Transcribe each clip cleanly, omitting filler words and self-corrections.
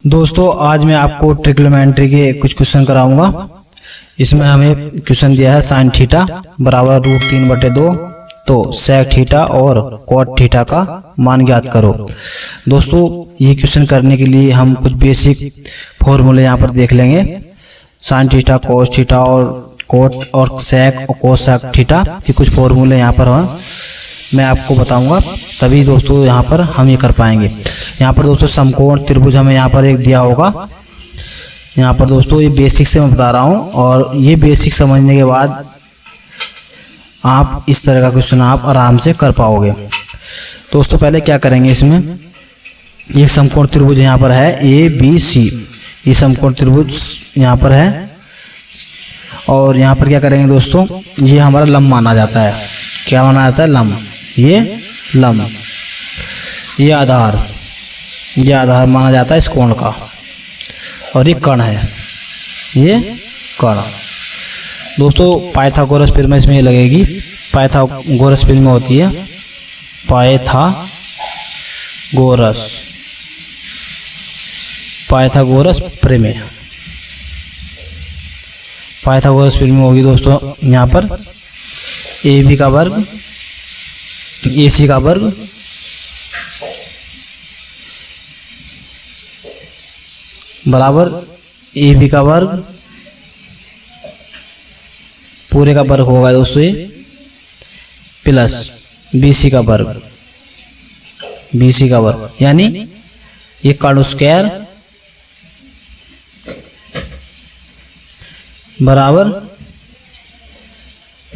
दोस्तों आज मैं आपको ट्रिग्नोमेट्री के कुछ क्वेश्चन कराऊंगा। इसमें हमें क्वेश्चन दिया है साइन थीटा बराबर √3/2 तो सेक थीटा और कॉट थीटा का मान ज्ञात करो। दोस्तों ये क्वेश्चन करने के लिए हम कुछ बेसिक फॉर्मूले यहाँ पर देख लेंगे। साइन थीटा कोस थीटा और कॉट और सेक और कोसेक थीटा के कुछ फॉर्मूले यहाँ पर मैं आपको बताऊंगा, तभी दोस्तों यहाँ पर हम ये कर पाएंगे। यहाँ पर दोस्तों समकोण त्रिभुज हमें यहाँ पर एक दिया होगा। यहाँ पर दोस्तों ये बेसिक से मैं बता रहा हूँ और ये बेसिक समझने के बाद आप इस तरह का क्वेश्चन आप आराम से कर पाओगे। दोस्तों पहले क्या करेंगे, इसमें ये समकोण त्रिभुज यहाँ पर है ABC। ये समकोण त्रिभुज यहाँ पर है और यहाँ पर क्या करेंगे दोस्तों, ये हमारा लंब माना जाता है। क्या माना जाता है? लंब। ये लंब, ये आधार माना जाता है इस कोण का, और ये कर्ण है, ये कर्ण। दोस्तों पाइथागोरस प्रमेय इसमें ये लगेगी। पाइथागोरस प्रमेय होती है पाइथागोरस प्रमेय होगी दोस्तों। यहाँ पर AB का वर्ग AC का वर्ग बराबर AB का वर्ग पूरे का वर्ग होगा दोस्तों, ये प्लस BC का वर्ग यानी ये कर्ण स्क्वायर बराबर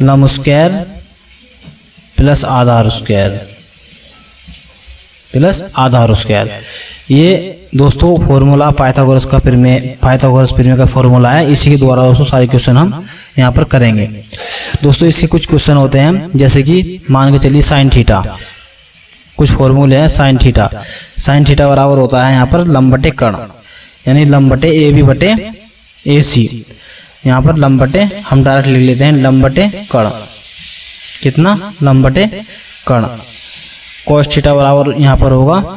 लंब स्क्वायर प्लस आधार स्क्वायर। ये दोस्तों फॉर्मूला पाइथागोरस प्रमेय का फॉर्मूला है। इसी के द्वारा दोस्तों सारे क्वेश्चन हम यहाँ पर करेंगे। दोस्तों इसके कुछ क्वेश्चन होते हैं, जैसे कि मान के चलिए साइन थीटा। कुछ फॉर्मूले हैं। साइन थीटा बराबर होता है यहाँ पर लंब बटे कर्ण, यानी लंब बटे AB/AC। यहाँ पर लंब बटे हम डायरेक्ट लिख लेते हैं लंब बटे कर्ण। कितना? लंब बटे कर्ण। कोस थीटा बराबर यहाँ पर होगा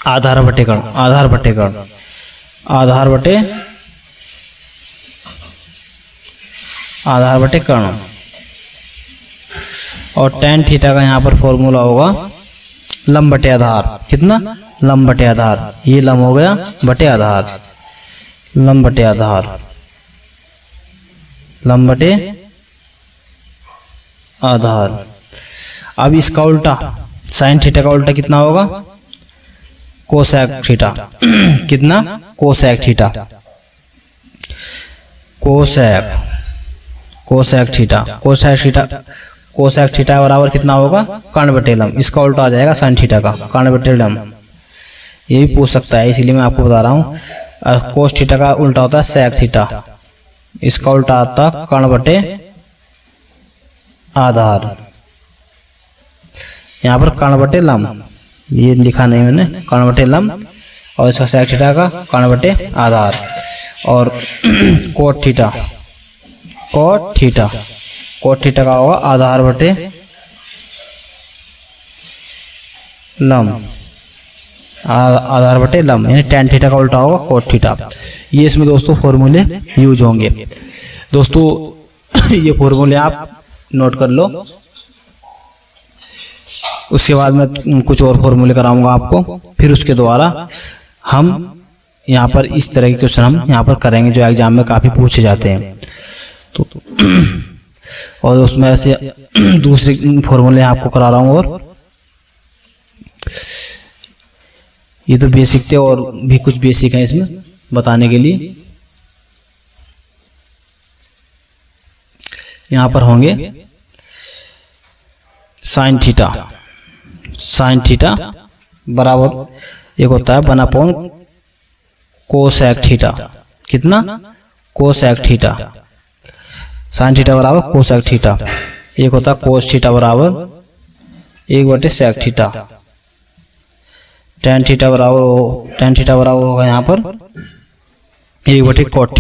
आधार बटे कर्ण और tan थीटा का यहाँ पर फॉर्मूला होगा लंब बटे आधार। कितना? लंब बटे आधार। ये लंब हो गया बटे आधार, लंब बटे आधार। अब इसका उल्टा, साइन थीटा का उल्टा कितना होगा? Cosec theta. कितना? कोसेक थीटा बराबर कितना होगा? कर्ण बटे लंब। इसका उल्टा आ जाएगा साइन थीटा का, कर्ण बटे लंब। ये भी पूछ सकता है, इसीलिए मैं आपको बता रहा हूँ। कोस थीटा का उल्टा होता है सेक थीटा। इसका उल्टा आता है कर्ण बटे आधार। यहाँ पर कर्ण बटे लंब, ये लिखा नहीं मैंने, कर्ण बटे लंब, और इसका सेक थीटा का कर्ण बटे आधार। और कोट थीटा का होगा आधार बटे लंब, यानी tan थीटा का उल्टा होगा कोट थीटा। ये इसमें दोस्तों फॉर्मूले यूज होंगे। दोस्तों ये फॉर्मूले आप नोट कर लो। उसके बाद मैं कुछ और फॉर्मूले कराऊंगा आपको, फिर उसके द्वारा हम यहाँ पर इस तरह के क्वेश्चन हम यहाँ पर करेंगे जो एग्जाम में काफ़ी पूछे जाते हैं। तो और उसमें ऐसे दूसरे फॉर्मूले आपको करा रहा हूँ। और ये तो बेसिक थे, और भी कुछ बेसिक है इसमें बताने के लिए। यहाँ पर होंगे साइन थीटा बराबर एक होता है 1/, कोसेक थीटा। कितना? Cosec theta. साइन थीटा बराबर कोसेक थीटा। एक होता है कोस थीटा बराबर 1/सेक थीटा। tan थीटा बराबर होगा यहाँ पर 1/कॉट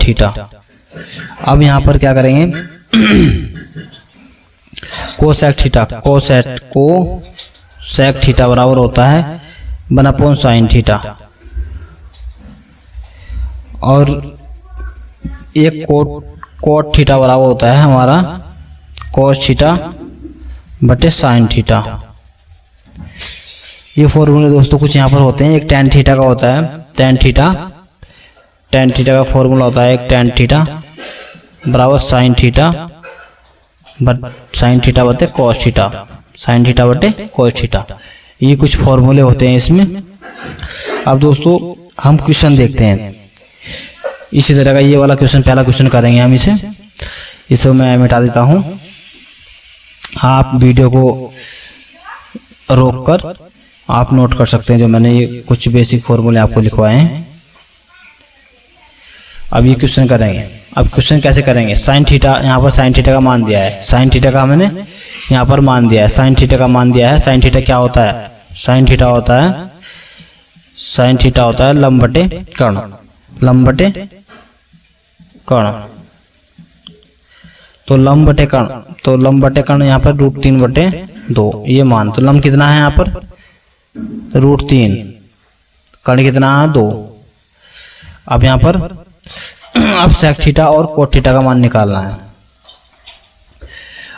थीटा। अब यहाँ पर क्या करेंगे, कोसेक थीटा बराबर होता है 1 अपॉन साइन थीटा, और एक कोट थीटा बराबर होता है हमारा कोस थीटा बटे साइन थीटा। ये फॉर्मूले दोस्तों कुछ यहाँ पर होते हैं। एक टेन थीटा का होता है, टेन थीटा का फॉर्मूला होता है एक टेन थीटा बराबर साइन थीटा बटे कॉस थीटा, साइन थीटा बटे कॉस थीटा। ये कुछ फॉर्मूले होते हैं इसमें। अब दोस्तों हम क्वेश्चन देखते हैं। इसी तरह का ये वाला क्वेश्चन, पहला क्वेश्चन करेंगे हम इसे मैं मिटा देता हूँ। आप वीडियो को रोककर आप नोट कर सकते हैं जो मैंने ये कुछ बेसिक फॉर्मूले आपको लिखवाए हैं। अब ये क्वेश्चन करेंगे। अब क्वेश्चन कैसे करेंगे? साइन थीटा, यहाँ पर साइन थीटा का मान दिया है, साइन थीटा का मैंने यहाँ पर मान दिया है, साइन थीटा का मान दिया है। साइन थीटा क्या होता है? साइन थीटा होता है लंब बटे कर्ण, लंब बटे कर्ण। तो लंब बटे कर्ण यहाँ पर √3/2 ये मान। तो लंब कितना है यहाँ पर? √3, कर्ण कितना है? 2। अब यहाँ पर अब सेक थीटा और कोट थीटा का मान निकालना है।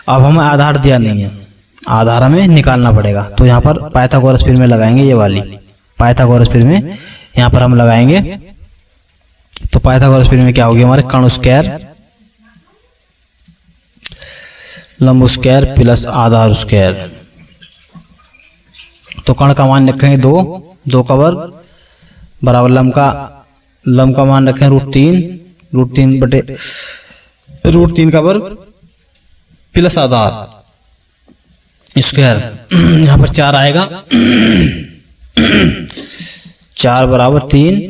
अब हमें आधार दिया नहीं है, आधार हमें निकालना पड़ेगा। तो यहाँ पर पाइथागोरस थ्योरम में लगाएंगे, ये वाली पाइथागोरस थ्योरम में यहाँ पर हम लगाएंगे। तो पाइथागोरस थ्योरम में क्या होगी हमारे? कर्ण स्क्वायर लंब स्क्वायर प्लस आधार स्क्वायर। तो कर्ण का मान रखेंगे 2 का वर्ग बराबर लंब का मान रखें √3 का वर्ग प्लस आधार स्क्वायर। यहाँ पर 4 आएगा 4 बराबर 3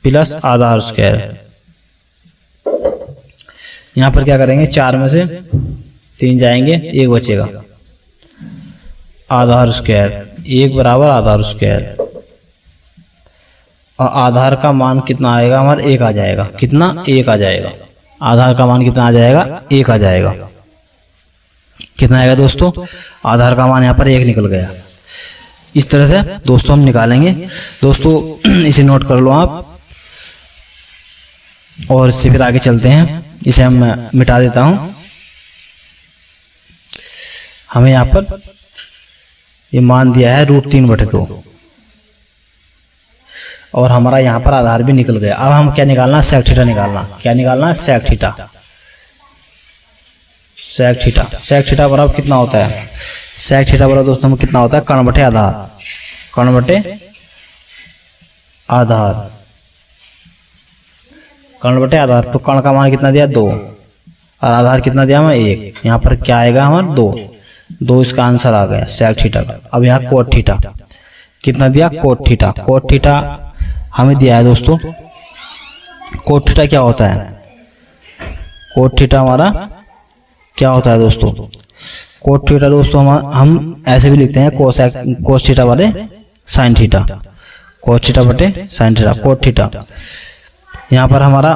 प्लस आधार स्क्वायर। यहाँ पर क्या करेंगे? 4 में से 3 जाएंगे, 1 बचेगा, आधार स्क्वायर 1 बराबर आधार स्क्वायर। और आधार का मान कितना आएगा हमारा? 1 आ जाएगा। कितना? 1 आ जाएगा। आधार का मान कितना आ जाएगा? 1 आ जाएगा। कितना आएगा दोस्तों? आधार का मान यहाँ पर 1 निकल गया। इस तरह से दोस्तों हम निकालेंगे। दोस्तों इसे नोट कर लो आप, और इससे फिर आगे चलते हैं। इसे हम मिटा देता हूं। हमें यहाँ पर ये मान दिया है √3/2 और हमारा यहाँ पर आधार भी निकल गया। अब हम क्या निकालना? सेक थीटा निकालना। क्या निकालना? Sec theta. सेक थीटा बराबर कितना होता है? सेक थीटा बराबर दोस्तों कितना होता है? कर्ण बटे आधार, कर्ण बटे आधार, कर्ण बटे आधार। तो कर्ण का मान कितना दिया? 2 और आधार कितना दिया हमें? 1। यहाँ पर क्या आएगा हमारा? 2 इसका आंसर आ गया सेक थीटा का। अब यहाँ कोट थीटा कितना दिया? कोट थीटा हमें दिया है दोस्तों। कोट थीटा क्या होता है? कोट थीटा हमारा क्या होता है दोस्तों? कोट थीटा दोस्तों हम ऐसे भी लिखते हैं, कोस थीटा बटे साइन थीटा, कोस थीटा बटे साइन थीटा, कोट थीटा। यहाँ पर हमारा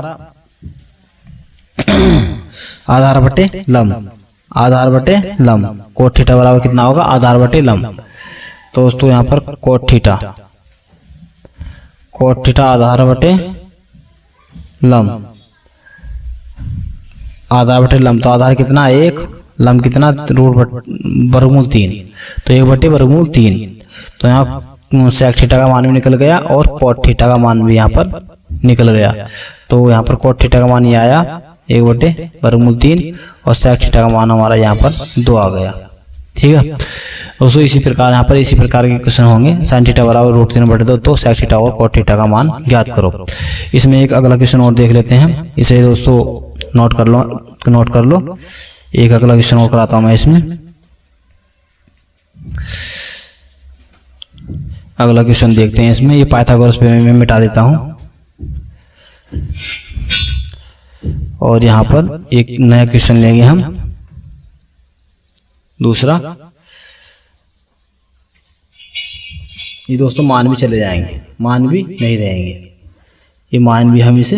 आधार बटे लंब, कोट थीटा बराबर कितना होगा? आधार बटे लंब। तो दोस्तों यहाँ पर कोट थीटा आधार बटे लंब, आधार बटे लंब। तो आधार कितना? 1, लंब कितना? √3। तो 1/√3। तो यहाँ सेक थीटा का मान भी निकल गया और कोट थीटा का मान भी यहाँ पर निकल गया। तो यहाँ पर कोट थीटा का मान ये आया 1/√3 और सेक थीटा का मान हमारा यहाँ पर 2 आ गया। ठीक है दोस्तों, इसी प्रकार यहाँ पर इसी प्रकार के क्वेश्चन होंगे। साइन थीटा बराबर √3/2, तो सेक थीटा और कोट थीटा का मान ज्ञात करो। इसमें एक अगला क्वेश्चन और देख लेते हैं। इसे दोस्तों नोट कर लो। एक अगला क्वेश्चन और कराता हूं मैं इसमें। अगला क्वेश्चन देखते हैं इसमें। ये पाइथागोरस थ्योरम में मिटा देता हूं और यहाँ पर एक नया क्वेश्चन लेंगे हम, दूसरा। ये दोस्तों मान भी चले जाएंगे, मान भी नहीं रहेंगे, ये मान भी हम इसे।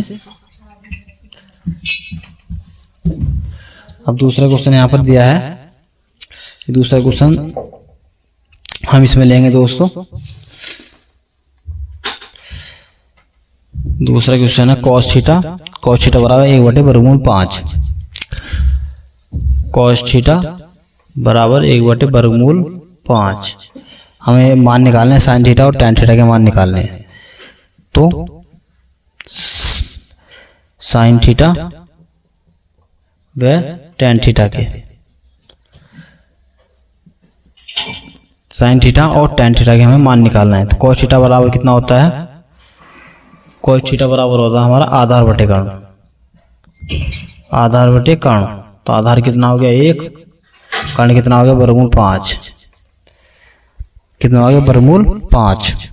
अब दूसरा क्वेश्चन यहाँ पर दिया है, ये दूसरा क्वेश्चन हम इसमें लेंगे दोस्तों। दूसरा क्वेश्चन है कॉस थीटा। कॉस थीटा बराबर 1/5। कॉस थीटा बराबर 1/5। हमें मान निकालने हैं साइन थीटा और टेन थीटा के मान निकालने हैं। तो साइन थीटा व टेन थीटा के, साइन थीटा और टेन थीटा के हमें मान निकालना है। तो कॉस थीटा बराबर कितना होता है? कॉस थीटा बराबर होता है हमारा आधार बटे कर्ण। आधार बटे कर्ण, तो आधार कितना हो गया 1, कर्ण कितना हो गया वर्गमूल 5। कितना हो गया वर्गमूल 5।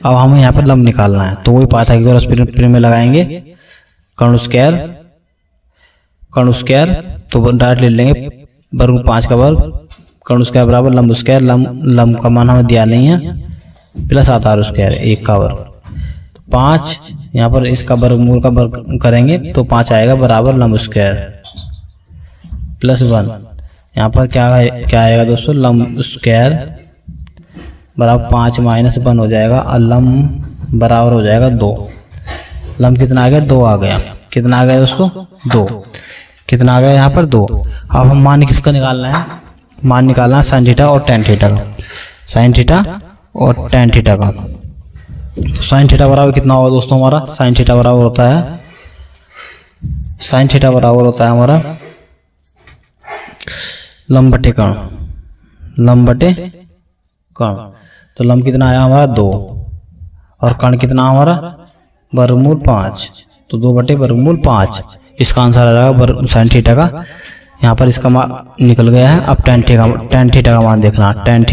अब हमें यहाँ पर लंब निकालना है, तो वही पाइथागोरस प्रमेय में लगाएंगे। कर्ण स्क्वायर, कर्ण स्क्वायर तो डायरेक्ट ले लेंगे वर्गमूल 5 का वर्ग, कर्ण स्क्वायर बराबर लंब स्क्वायर, लंब का मान हमें दिया नहीं है, प्लस आधार स्क्वायर 1 का वर्ग। 5 यहाँ पर इसका वर्गमूल का वर्ग करेंगे तो 5 आएगा बराबर लंब स्क्वायर प्लस 1। यहाँ पर क्या आएगा दोस्तों? लंब स्क्वायर बराबर 5 माइनस 1 हो जाएगा, और लंब बराबर हो जाएगा 2। लंब कितना आ गया? 2 आ गया। कितना आ गया दोस्तों? 2। कितना आ गया यहाँ पर? 2। अब हम मान किसका निकालना है? मान निकालना है साइन थीटा और टेन थीटा का। साइन थीटा और टेन थीटा का। तो साइन थीटा बराबर कितना होगा दोस्तों हमारा? साइन थीटा बराबर होता है, साइन थीटा बराबर होता है हमारा लंब बटे कर्ण। लंब बटे कर्ण, तो लंब कितना आया हमारा? 2, और कर्ण कितना हमारा? वर्गमूल 5। तो 2/5। इसका आंसर आ जाएगा साइन थीटा का। यहाँ पर इसका मान निकल गया है। अब टेन थीटा का मान देखना। टेन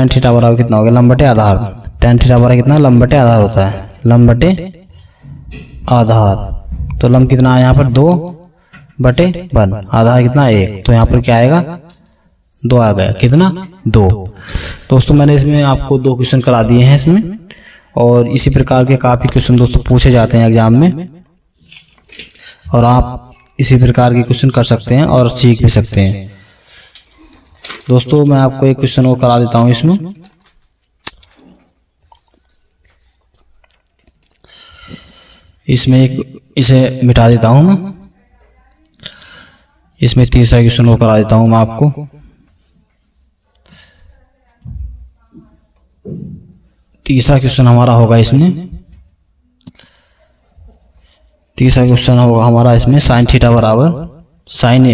थीटा बराबर कितना हो गया? लंब बटे आधार। टेन थीटा बराबर कितना? लंब बटे आधार होता है, लंब बटे आधार। तो लंब कितना है यहाँ पर? 2/1। आधार कितना? 1। तो यहाँ पर क्या आएगा? 2 आ गया। कितना? 2। दोस्तों मैंने इसमें आपको 2 क्वेश्चन करा दिए हैं इसमें, और इसी प्रकार के काफ़ी क्वेश्चन दोस्तों पूछे जाते हैं एग्जाम में, और आप इसी प्रकार के क्वेश्चन कर सकते हैं और सीख भी सकते हैं। दोस्तों मैं आपको एक क्वेश्चन और करा देता हूँ इसमें। इसे मिटा देता हूँ मैं। इसमें तीसरा क्वेश्चन और करा देता हूँ मैं आपको। तीसरा क्वेश्चन हमारा होगा इसमें, तीसरा क्वेश्चन होगा हमारा इसमें साइन थीटा बराबर साइन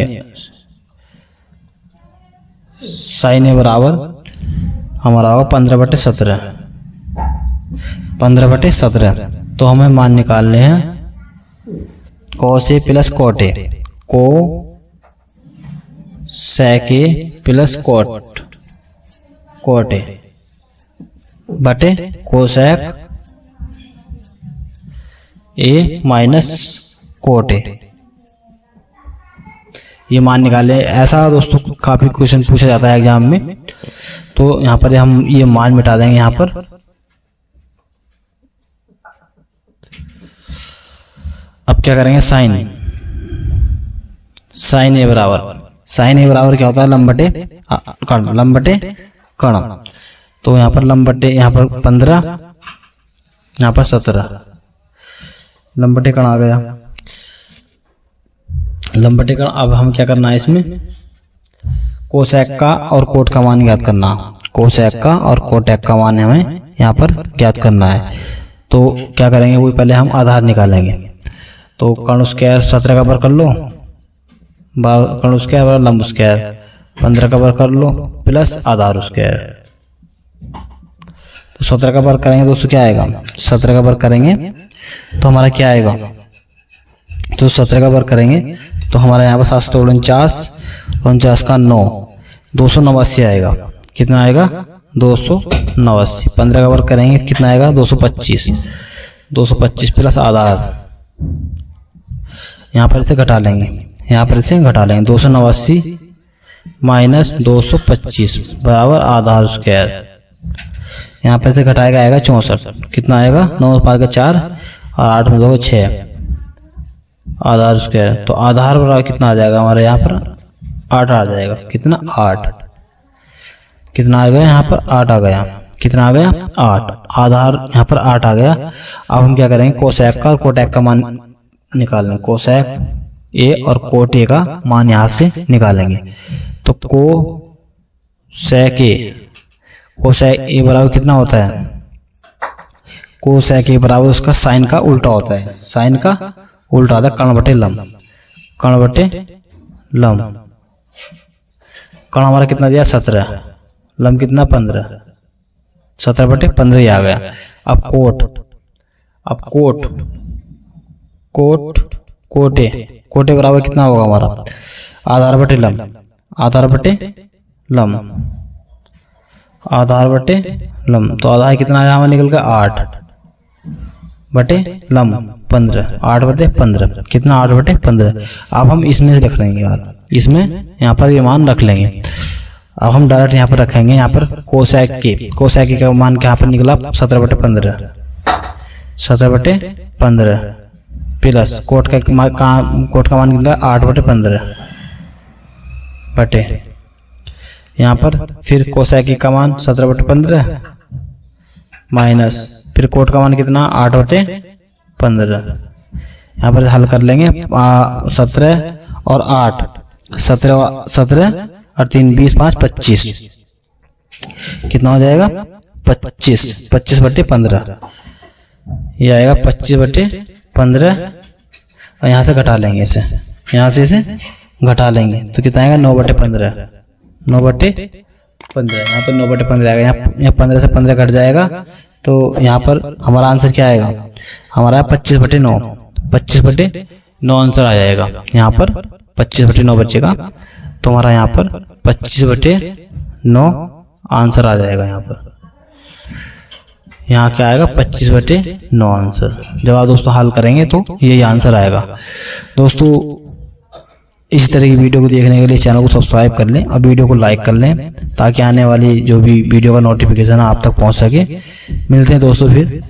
ए बराबर हमारा होगा 15/17। 15/17। तो हमें मान निकालने हैं cos A plus cot A, cosec A plus cot A बटे cosec A minus cot A. ये मान निकाले। ऐसा दोस्तों काफी क्वेश्चन पूछा जाता है एग्जाम में, तो यहाँ पर हम ये मान मिटा देंगे। यहाँ पर अब क्या करेंगे? साइन ए बराबर क्या होता है? लंब बटे कर्ण। लंब बटे कर्ण, तो यहाँ पर लंब बटे, यहाँ पर 15, यहाँ पर 17। लंब बटे कर्ण आ गया। लंब बटे कर्ण। अब हम क्या करना है इसमें? कोसेक का और कोट का मान ज्ञात करना। कोसेक का और कोटेक का मान हमें यहाँ पर ज्ञात करना है। तो क्या करेंगे? वो पहले हम आधार निकालेंगे। तो कर्ण स्क्वायर 17 का वर्ग कर लो, कर्ण स्क्वायर लंब स्क्वायर 15 का वर्ग कर लो, प्लस आधार स्क्वायर। तो 17 का वर्ग करेंगे दोस्तों, क्या आएगा? 17 का वर्ग करेंगे तो हमारा क्या आएगा? तो 17 का वर्ग करेंगे तो हमारा यहाँ पर 7 49 का 9, 289 आएगा। कितना आएगा? 289। 15 का वर्ग करेंगे कितना आएगा? 225। 225 प्लस आधार, यहाँ पर इसे घटा लेंगे, 289 माइनस 225 बराबर आधार स्क्वायर। यहाँ पर से घटाएगा आएगा 64। कितना आएगा? 9 5 का 4 और 8 में 2 6 आधार स्क्वायर। तो आधार बराबर कितना आ जाएगा हमारे यहाँ पर? 8 आ जाएगा। कितना? 8। कितना आ गया यहाँ पर? 8 आ गया। कितना आ गया 8, आधार यहाँ पर 8 आ गया। अब हम क्या करेंगे, कोसेक का और कोटेक का मान निकालेंगे। कोसेक ए और कोट ए का मान यहाँ से निकालेंगे। तो कोसेक ए बराबर कितना होता है, कोसेक ए बराबर उसका साइन का उल्टा होता है। साइन का उल्टा होता है कर्ण बटे लंब। कर्ण बटे लंब, कर्ण हमारा कितना दिया 17, लंब कितना 15, 17 बटे 15 ही आ गया। अब कोटे बराबर कितना होगा हमारा, आधार बटे लंब, आधार बटे लंब। तो आधार कितना आया हमारा निकल गया 8 बटे लंब 15, 8 बटे 15 कितना 8 बटे 15। अब हम इसमें से रख लेंगे यार, इसमें यहाँ पर ये मान रख लेंगे। अब हम डायरेक्ट यहाँ पर रखेंगे, यहाँ पर कोसेक का मान यहाँ पर निकला 17 बटे 15, 17 बटे 15 प्लस कोट का मान निकला 8 बटे 15 बटे यहाँ पर फिर कोसेक का मान 17 बटे 15 माइनस फिर कोट का मान कितना 8 बटे 15। यहाँ पर हल कर लेंगे 17 और 8, 17 और 3 20 5 25 कितना हो जाएगा 25 बटे 15, ये आएगा 25 बटे 15। और यहाँ से घटा लेंगे इसे, यहाँ से इसे घटा लेंगे तो कितना आएगा 9 बटे 15, 9 बटे 15। यहाँ पर 9 बटे 15 आएगा, यहाँ 15 से 15 घट जाएगा तो यहाँ पर हमारा आंसर क्या आएगा, हमारा 25 बटे 9, 25 बटे 9 आंसर आ जाएगा। यहाँ पर 25 बटे 9 बचेगा तो हमारा यहाँ पर 25 बटे 9 आंसर आ जाएगा। यहाँ पर यहाँ क्या आएगा 25 बटे 9 आंसर। जब आप दोस्तों हल करेंगे तो यही आंसर आएगा। दोस्तों इस तरह की वीडियो को देखने के लिए चैनल को सब्सक्राइब कर लें और वीडियो को लाइक कर लें ताकि आने वाली जो भी वीडियो का नोटिफिकेशन आप तक पहुंच सके। मिलते हैं दोस्तों फिर।